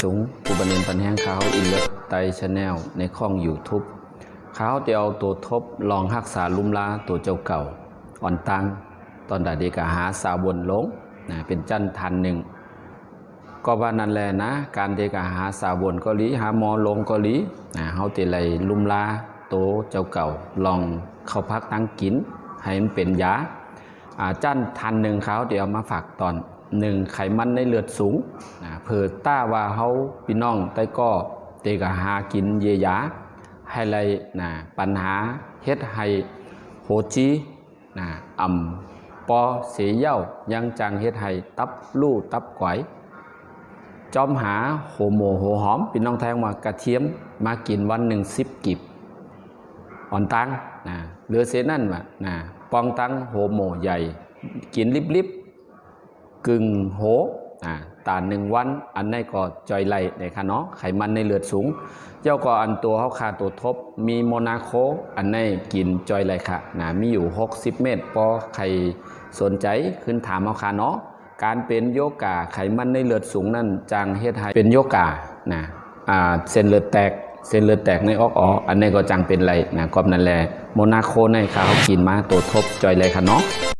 สูงผู้บันเทิงปันแห้งเขาอินเลิศไตชาแนลในข้อง YouTube เขาจะเอาตัวทบลองรักษาลุ่มลาตัวเจ้าเก่าอ่อนตังตอนใดเด็กหาสาวบนลงเป็นจันทันหนึ่งก็ว่านั่นแหละนะการเด็กหาสาวบนก็ลีหาหมอลงก็ลีเขาเตไลลุ่มลาตัวเจ้าเก่าลองเข้าพักตั้งกินให้มันเป็นยาจันทันหนึ่งเขาเดี๋ยวมาฝากตอนหนึ่งไขมันในเลือดสูงเผื่อต้าว่าเขาพี่น้องใต้ก็เตกหากินเยียาให้ไรปัญหาเฮ็ดให้โหจีอ่ำปอเสียเย้ายังจังเฮ็ดให้ตับลู่ตับก๋อยจอมหาโหโมโหหอมพี่น้องแทงมากระเทียมมากินวันหนึ่ง10 กิบอ่อนตังเหลือเสียนั่นว่ะปองตังโหโมใหญ่กินลิบกึ่งโหตา1 วันอันนี้ก็จอยไหลในค่ะเนาะไขมันในเลือดสูงเจ้าก็อันตัวเขาคาตัวทบมีโมนาโคอันนี้กินจอยไหลค่ะมีอยู่60 เม็ดพอใครสนใจขึ้นถามเขาค่ะเนาะการเป็นโยกาไขมันในเลือดสูงนั่นจางเฮ็ดให้เป็นโยกาเส้นเลือดแตกในออกอันนี้ก็จังเป็นไรก็นั่นแหละโมนาโคในเขากินมาตัวทบจอยไหลค่ะเนาะ